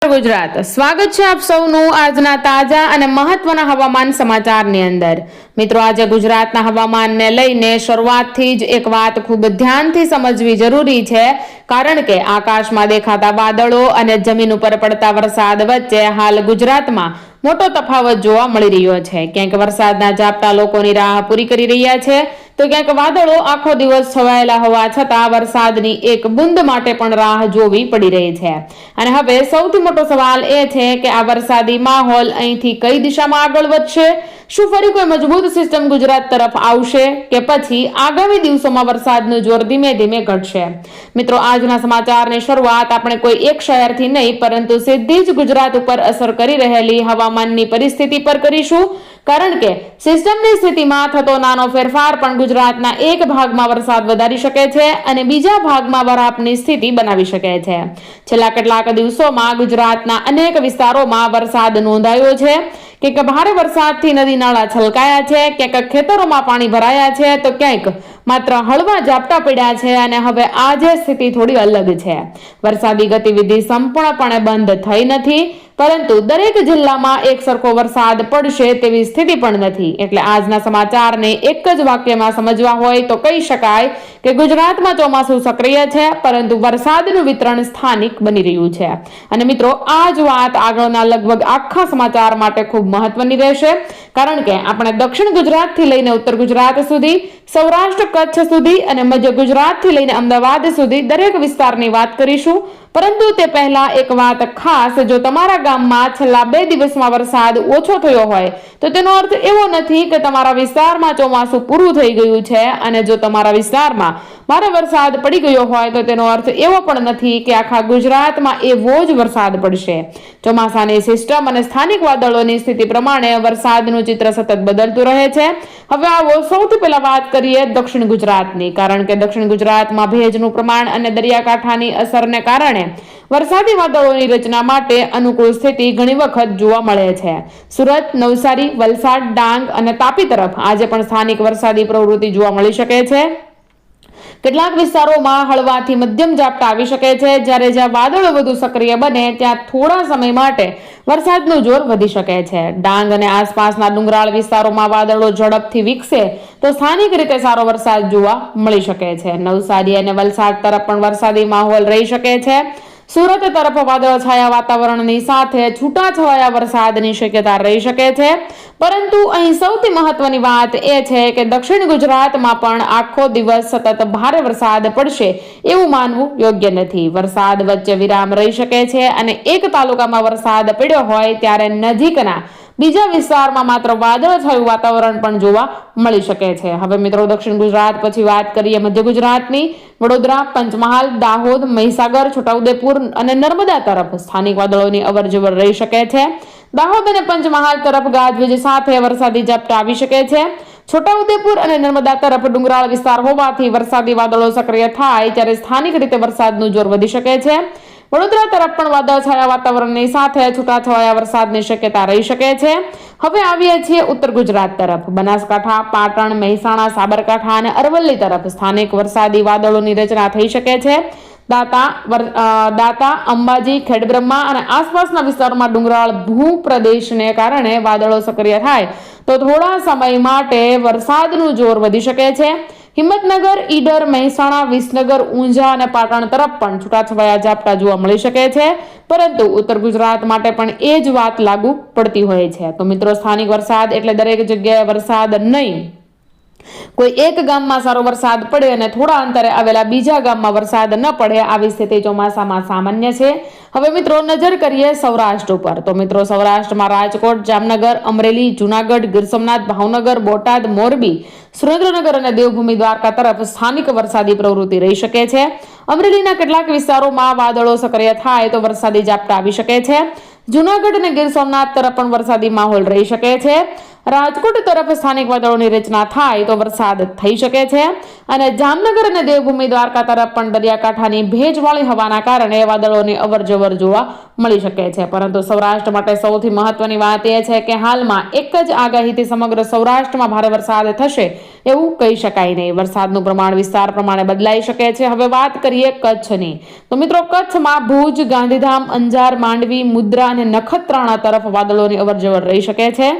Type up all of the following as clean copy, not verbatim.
ગુજરાત, સ્વાગત છે આપ સૌનું આજના તાજા અને મહત્વના હવામાન સમાચારની અંદર। મિત્રો, આજે ગુજરાતના હવામાનને લઈને શરૂઆતથી જ એક વાત ખૂબ ધ્યાનથી સમજવી જરૂરી છે, કારણ કે આકાશમાં દેખાતા વાદળો અને જમીન ઉપર પડતા વરસાદ વચ્ચે હાલ ગુજરાતમાં મોટો તફાવત જોવા મળી રહ્યો છે। ક્યાંક વરસાદના ઝાપટા લોકોની રાહ પૂરી કરી રહ્યા છે, તો ક્યાંક વાદળો આખો દિવસ છવાયેલા હોવા છતાં વરસાદની એક બુંદ માટે પણ રાહ જોવી પડી રહી છે। અને હવે સૌથી મોટો સવાલ એ છે કે આ વરસાદી માહોલ અહીંથી કઈ દિશામાં આગળ વધશે? શું ફરી કોઈ મજબૂત સિસ્ટમ ગુજરાત તરફ આવશે કે પછી આગામી દિવસોમાં વરસાદનું જોર ધીમે ધીમે ઘટશે? મિત્રો, આજના સમાચારની શરૂઆત આપણે કોઈ એક શહેરથી નહીં, પરંતુ સીધી જ ગુજરાત ઉપર અસર કરી રહેલી હવામાનની પરિસ્થિતિ પર કરીશું, કારણ કે સિસ્ટમની સ્થિતિમાં થતો નાનો ફેરફાર પણ ગુજરાતના એક ભાગમાં વરસાદ વધારી શકે છે અને બીજા ભાગમાં વરાપની સ્થિતિ બનાવી શકે છે। છેલ્લા કેટલાક દિવસોમાં ગુજરાતના અનેક વિસ્તારોમાં વરસાદ નોંધાયો છે। કે ભારે વરસાદથી નદી નાળા છલકાયા છે, ક્યાંક ખેતરોમાં પાણી ભરાયા છે, તો ક્યાંક માત્ર હળવા ઝાપટા પડ્યા છે અને હવે આજે સ્થિતિ થોડી અલગ છે। વરસાદી ગતિવિધિ સંપૂર્ણપણે બંધ થઈ નથી, પરંતુ દરેક જિલ્લામાં એક સરખો વરસાદ પડશે તેવી સ્થિતિ પણ નથી। એટલે આજના સમાચારને એક જ વાક્યમાં સમજવા હોય તો કહી શકાય કે ગુજરાતમાં ચોમાસું સક્રિય છે, પરંતુ વરસાદનું વિતરણ સ્થાનિક બની રહ્યું છે। અને મિત્રો, આ જ વાત આગળના લગભગ આખા સમાચાર માટે ખૂબ મહત્વની રહેશે, કારણ કે આપણે દક્ષિણ ગુજરાતથી લઈને ઉત્તર ગુજરાત સુધી, સૌરાષ્ટ્ર કચ્છ સુધી અને મધ્ય ગુજરાતથી લઈને અમદાવાદ સુધી દરેક વિસ્તારની વાત કરીશું। પરંતુ તે પહેલા એક વાત ખાસ, જો તમારા ગામમાં છેલ્લા 2 દિવસમાં વરસાદ ઓછો થયો હોય તો તેનો અર્થ એવો નથી કે તમારા વિસ્તારમાં ચોમાસું પૂરું થઈ ગયું છે, અને જો તમારા વિસ્તારમાં ભારે વરસાદ પડી ગયો હોય તો તેનો અર્થ એવો પણ નથી કે આખા ગુજરાતમાં એવો જ વરસાદ પડશે। ચોમાસાની સિસ્ટમ અને સ્થાનિક વાદળોની સ્થિતિ પ્રમાણે વરસાદનું ચિત્ર સતત બદલતું રહે છે। હવે આવો સૌથી પહેલા વાત કરીએ દક્ષિણ ગુજરાતની, કારણ કે દક્ષિણ ગુજરાતમાં ભેજનું પ્રમાણ અને દરિયાકાંઠાની અસરને કારણે વરસાદી વાદળોની રચના માટે અનુકૂળ સ્થિતિ ઘણી વખત જોવા મળે છે। સુરત, નવસારી, વલસાડ, ડાંગ અને તાપી તરફ આજે પણ સ્થાનિક વરસાદી પ્રવૃત્તિ જોવા મળી શકે છે। કેટલાક વિસ્તારોમાં હળવાથી મધ્યમ ઝાપટા આવી શકે છે, જ્યારે જ્યાં વાદળો વધુ સક્રિય બને ત્યાં થોડા સમય માટે વરસાદનું જોર વધી શકે છે। ડાંગ અને આસપાસના ડુંગરાળ વિસ્તારોમાં વાદળો ઝડપથી વિકસે તો સ્થાનિક રીતે સારો વરસાદ જોવા મળી શકે છે। નવસારી અને વલસાડ તરફ પણ વરસાદી માહોલ રહી શકે છે। સુરત તરફ વાદળછાયા વાતાવરણની સાથે છૂટાછવાયા વરસાદની શક્યતા રહી શકે છે, પરંતુ અહીં સૌથી મહત્વની વાત એ છે કે દક્ષિણ ગુજરાતમાં પણ આખો દિવસ સતત ભારે વરસાદ પડશે એવું માનવું યોગ્ય નથી। વરસાદ વચ્ચે વિરામ રહી શકે છે અને એક તાલુકામાં વરસાદ પડ્યો હોય ત્યારે નજીકના બીજા વિસ્તારમાં માત્ર વાદળછાયું વાતાવરણ પણ જોવા મળી શકે છે। હવે મિત્રો, દક્ષિણ ગુજરાત પછી વાત કરીએ મધ્ય ગુજરાતની। વડોદરા, પંચમહાલ, દાહોદ, મહીસાગર, છોટાઉદેપુર અને નર્મદા તરફ સ્થાનિક વાદળોની અવરજવર રહી શકે છે। દાહોદ અને પંચમહાલ તરફ ગાજવીજ સાથે વરસાદી ઝાપટા આવી શકે છે। છોટાઉદેપુર અને નર્મદા તરફ ડુંગરાળ વિસ્તાર હોવાથી વરસાદી વાદળો સક્રિય થાય ત્યારે સ્થાનિક રીતે વરસાદનું જોર વધી શકે છે। વડોદરા તરફ પણ વાદળછાયા વાતાવરણની સાથે છૂટાછવાયા વરસાદની શક્યતા રહી શકે છે। હવે આવીએ છીએ ઉત્તર ગુજરાત તરફ। બનાસકાંઠા, પાટણ, મહેસાણા, સાબરકાંઠા અને અરવલ્લી તરફ સ્થાનિક વરસાદી વાદળોની રચના થઈ શકે છે। દાતા, અંબાજી, ખેડબ્રહ્મા અને આસપાસના વિસ્તારોમાં ડુંગરાળ ભૂપ્રદેશને કારણે વાદળો સક્રિય થાય તો થોડા સમય માટે વરસાદનું જોર વધી શકે છે। હિંમતનગર, ઈડર, મહેસાણા, વિસનગર, ઊંઝા અને પાટણ તરફ પણ છૂટાછવાયા ઝાપટા જોવા મળી શકે છે, પરંતુ ઉત્તર ગુજરાત માટે પણ એ જ વાત લાગુ પડતી હોય છે। તો મિત્રો, સ્થાનિક વરસાદ એટલે દરેક જગ્યાએ વરસાદ નહીં, કોઈ એક ગામમાં સારો વરસાદ પડે અને થોડા અંતરે આવેલા બીજા ગામમાં વરસાદ ન પડે, આવી સ્થિતિ ચોમાસામાં સામાન્ય છે। હવે મિત્રો, નજર કરીએ સૌરાષ્ટ્ર ઉપર। તો મિત્રો, સૌરાષ્ટ્રમાં રાજકોટ, જામનગર, અમરેલી, જુનાગઢ, ગીર સોમનાથ, ભાવનગર, બોટાદ, મોરબી, સુરેન્દ્રનગર અને દેવભૂમિ દ્વારકા તરફ સ્થાનિક વરસાદી પ્રવૃત્તિ રહી શકે છે। અમરેલીના કેટલાક વિસ્તારોમાં વાદળો સક્રિય થાય તો વરસાદી ઝાપટા આવી શકે છે। જુનાગઢ અને ગીર સોમનાથ તરફ પણ વરસાદી માહોલ રહી શકે છે। રાજકોટ તરફ સ્થાનિક વાદળોની રચના થાય તો વરસાદ થઈ શકે છે અને જામનગર અને દેવભૂમિ દ્વારકા તરફ પણ દરિયાકાંઠાની ભેજવાળી હવાના કારણે વાદળોની અવરજવર જોવા મળી શકે છે। પરંતુ સૌરાષ્ટ્ર માટે સૌથી મહત્વની વાત એ છે કે હાલમાં એક જ આગાહીથી સમગ્ર સૌરાષ્ટ્રમાં ભારે વરસાદ થશે એવું કહી શકાય નહીં। વરસાદનું પ્રમાણ વિસ્તાર પ્રમાણે બદલાઈ શકે છે। હવે વાત કરીએ કચ્છની, તો મિત્રો કચ્છમાં ભુજ, ગાંધીધામ, અંજાર, માંડવી, મુદ્રા અને નખત્રાણા તરફ વાદળોની અવરજવર રહી શકે છે।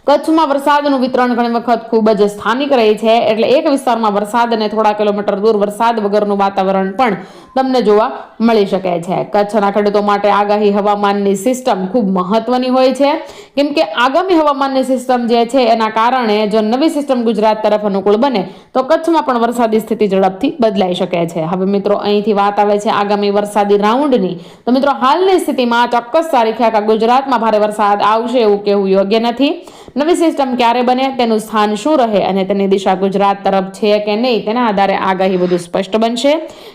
કચ્છમાં વરસાદનું વિતરણ ઘણી વખત ખૂબ જ સ્થાનિક રહે છે, એટલે એક વિસ્તારમાં વરસાદ અને થોડા કિલોમીટર દૂર વરસાદ વગરનું વાતાવરણ પણ તમને જોવા મળી શકે છે। કચ્છના ખેડૂતો માટે આગાહી હવામાનની સિસ્ટમ ખૂબ મહત્વની હોય છે, કેમ કે આગામી હવામાનની સિસ્ટમ જે છે એના કારણે જો નવી સિસ્ટમ ગુજરાત તરફ અનુકૂળ બને તો કચ્છમાં પણ વરસાદી સ્થિતિ ઝડપથી બદલાઈ શકે છે। હવે મિત્રો અહીંથી વાત આવે છે આગામી વરસાદી રાઉન્ડની, તો મિત્રો હાલની સ્થિતિમાં ચોક્કસ તારીખે આખા ગુજરાતમાં ભારે વરસાદ આવશે એવું કહેવું યોગ્ય નથી। નવી સિસ્ટમ ક્યારે બને, તેનું સ્થાન શું રહે અને તેની દિશા ગુજરાત તરફ છે કે નહીં તેના આધારે આગાહી વધુ સ્પષ્ટ બનશે।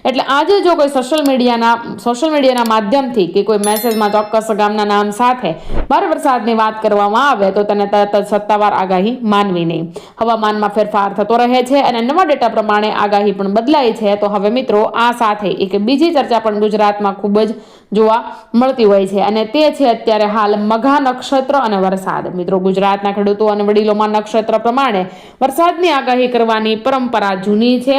એટલે આજે જો કોઈ સોશિયલ મીડિયાના માધ્યમથી કે કોઈ મેસેજમાં ચોક્કસ ગામના નામ સાથે ભારે વરસાદની વાત કરવામાં આવે તો તેને તરત જ સત્તાવાર આગાહી માનવી નહીં। હવામાનમાં ફેરફાર થતો રહે છે અને નવા ડેટા પ્રમાણે આગાહી પણ બદલાય છે। તો હવે મિત્રો આ સાથે એક બીજી ચર્ચા પણ ગુજરાતમાં ખૂબ જ જોવા મળતી હોય છે અને તે છે અત્યારે હાલ મઘા નક્ષત્ર અને વરસાદ। મિત્રો ગુજરાતના ખેડૂતો અને વડીલોમાં નક્ષત્ર પ્રમાણે વરસાદની આગાહી કરવાની પરંપરા જૂની છે।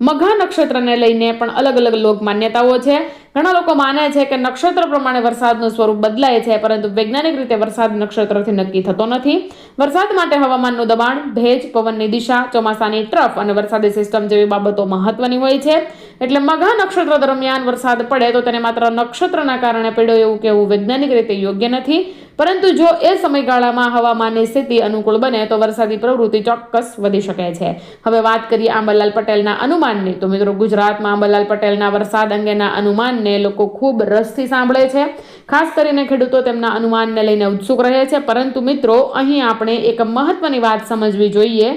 મઘા નક્ષત્રને લઈને પણ અલગ અલગ લોક માન્યતાઓ છે। ઘણા લોકો માને છે કે નક્ષત્ર પ્રમાણે વરસાદનું સ્વરૂપ બદલાય છે, પરંતુ વૈજ્ઞાનિક રીતે વરસાદ નક્ષત્રથી નક્કી થતો નથી। વરસાદ માટે હવામાનનું દબાણ, ભેજ, પવનની દિશા, ચોમાસાની ટ્રફ અને વરસાદી સિસ્ટમ જેવી બાબતો મહત્વની હોય છે। એટલે મઘા નક્ષત્ર દરમિયાન વરસાદ પડે તો તેને માત્ર નક્ષત્રના કારણે પડ્યો એવું કહેવું વૈજ્ઞાનિક રીતે યોગ્ય નથી, પરંતુ જો એ સમયગાળામાં હવામાનની સ્થિતિ અનુકૂળ બને તો વરસાદી પ્રવૃત્તિ ચોક્કસ વધી શકે છે। હવે વાત કરીએ આંબાલાલ પટેલના અનુમાનની, તો મિત્રો ગુજરાતમાં આંબાલાલ પટેલના વરસાદ અંગેના અનુમાનને લોકો ખૂબ રસથી સાંભળે છે। ખાસ કરીને ખેડૂતો તેમના અનુમાનને લઈને ઉત્સુક રહે છે, પરંતુ મિત્રો અહીં આપણે એક મહત્વની વાત સમજવી જોઈએ,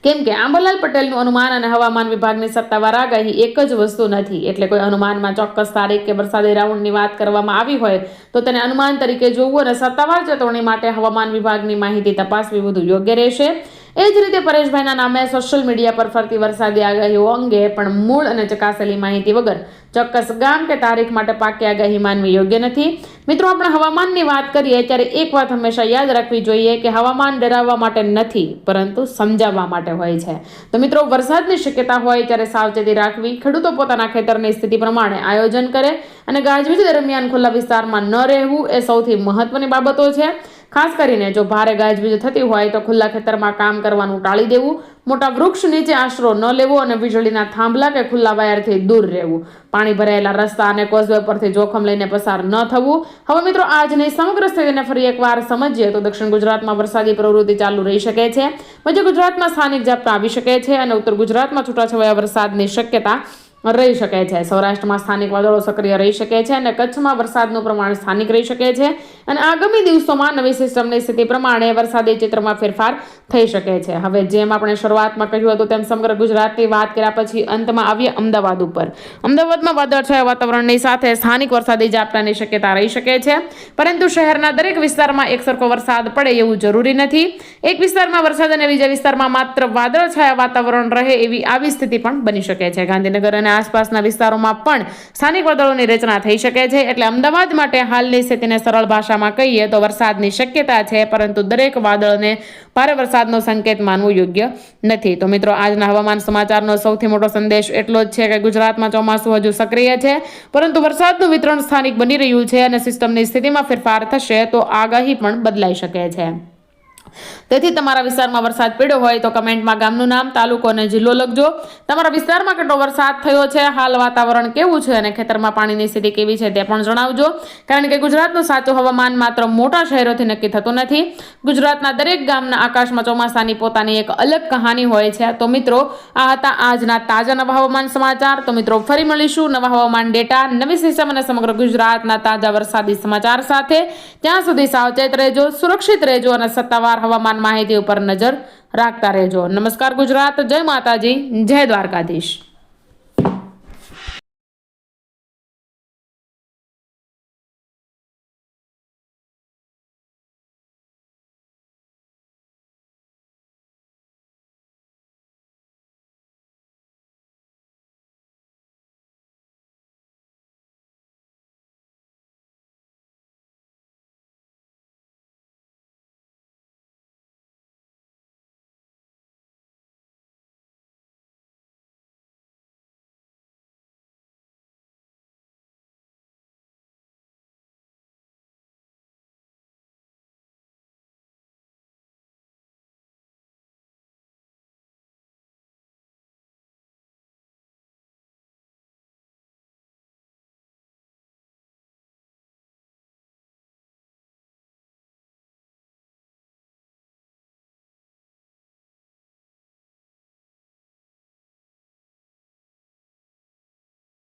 કેમ કે આંબાલાલ પટેલનું અનુમાન અને હવામાન વિભાગની સત્તાવાર આગાહી એક જ વસ્તુ નથી। એટલે કોઈ અનુમાનમાં ચોક્કસ તારીખ કે વરસાદી રાઉન્ડની વાત કરવામાં આવી હોય તો તેને અનુમાન તરીકે જોવું અને સત્તાવાર ચેતવણી માટે હવામાન વિભાગની માહિતી તપાસવી વધુ યોગ્ય રહેશે। એ જ રીતે પરેશભાઈના નામે સોશિયલ મીડિયા પર ફરતી વરસાદી આગાહીઓ અંગે પણ મૂળ અને ચકાસેલી માહિતી વગર ચોક્કસ ગામ કે તારીખ માટે પાકી આગાહી માનવી યોગ્ય નથી। મિત્રો આપણે હવામાનની વાત કરીએ ત્યારે એક વાત હંમેશા યાદ રાખવી જોઈએ કે હવામાન ડરાવવા માટે નથી, પરંતુ સમજાવવા માટે હોય છે। તો મિત્રો વરસાદની શક્યતા હોય ત્યારે સાવચેતી રાખવી, ખેડૂતો પોતાના ખેતરની સ્થિતિ પ્રમાણે આયોજન કરે અને ગાજવીજ દરમિયાન ખુલ્લા વિસ્તારમાં ન રહેવું એ સૌથી મહત્વની બાબતો છે। ખાસ કરીને જો ભારે ગાજવીજ થતી હોય તો ખુલ્લા ખેતરમાં કામ કરવાનું ટાળી દેવું, મોટા વૃક્ષ નીચે આશરો ન લેવો અને વીજળીના થાંભલા કે ખુલ્લા વાયરથી દૂર રહેવું, પાણી ભરાયેલા રસ્તા અને કોઝવે પરથી જોખમ લઈને પસાર ન થવું। હવે મિત્રો આજની સમગ્ર સ્થિતિને ફરી એકવાર સમજીએ તો દક્ષિણ ગુજરાતમાં વરસાદી પ્રવૃત્તિ ચાલુ રહી શકે છે, મધ્ય ગુજરાતમાં સ્થાનિક ઝાપટા આવી શકે છે અને ઉત્તર ગુજરાતમાં છૂટાછવાયા વરસાદની શક્યતા રહી શકે છે। સૌરાષ્ટ્રમાં સ્થાનિક વાદળો સક્રિય રહી શકે છે અને કચ્છમાં વરસાદનું પ્રમાણ સ્થાનિક રહી શકે છે અને આગામી દિવસોમાં નવી સિસ્ટમની સ્થિતિ પ્રમાણે વરસાદી ચિત્રમાં ફેરફાર થઈ શકે છે। હવે જેમ આપણે શરૂઆતમાં કહ્યું હતું તેમ સમગ્ર ગુજરાતની વાત કર્યા પછી અંતમાં આવીએ અમદાવાદ ઉપર। અમદાવાદમાં વાદળછાયા વાતાવરણની સાથે સ્થાનિક વરસાદી ઝાપટાની શક્યતા રહી શકે છે, પરંતુ શહેરના દરેક વિસ્તારમાં એકસરખો વરસાદ પડે એવું જરૂરી નથી। એક વિસ્તારમાં વરસાદ અને બીજા વિસ્તારમાં માત્ર વાદળછાયા વાતાવરણ રહે એવી આવી સ્થિતિ પણ બની શકે છે। ગાંધીનગર અને આસપાસના વિસ્તારોમાં પણ સ્થાનિક વાદળોની રચના થઈ શકે છે। એટલે અમદાવાદ માટે હાલની સ્થિતિને સરળ ભાષામાં કહીએ તો વરસાદની શક્યતા છે, પરંતુ દરેક વાદળને ભારે વરસાદનો સંકેત માનવું યોગ્ય નથી। તો મિત્રો આજના હવામાન સમાચારનો સૌથી મોટો સંદેશ એટલો જ છે કે ગુજરાતમાં ચોમાસું હજુ સક્રિય છે, પરંતુ વરસાદનું વિતરણ સ્થાનિક બની રહ્યું છે અને સિસ્ટમની સ્થિતિમાં ફેરફાર થશે તો આગાહી પણ બદલાઈ શકે છે। તેથી તમારા વિસ્તારમાં વરસાદ પડ્યો હોય તો કમેન્ટમાં ગામનું નામ, તાલુકો અને જિલ્લો લખજો। તમારા વિસ્તારમાં કેટલો વરસાદ થયો છે, હાલ વાતાવરણ કેવું છે અને ખેતરમાં પાણીની સ્થિતિ કેવી છે તે પણ જણાવજો, કારણ કે ગુજરાતનું સાચું હવામાન માત્ર મોટા શહેરોથી નક્કી થતું નથી। ગુજરાતના દરેક ગામના આકાશમાં ચોમાસાની પોતાની એક અલગ કહાની હોય છે। તો મિત્રો આ હતા આજના તાજા નવા હવામાન સમાચાર। તો મિત્રો ફરી મળીશું નવા હવામાન ડેટા, નવી સિસ્ટમ અને સમગ્ર ગુજરાતના તાજા વરસાદી સમાચાર સાથે। ત્યાં સુધી સાવચેત રહેજો, સુરક્ષિત રહેજો અને સત્તાવાર હવામાન માહિતી ઉપર નજર રાખતા રહેજો। નમસ્કાર ગુજરાત, જય માતાજી, જય દ્વારકાધીશ।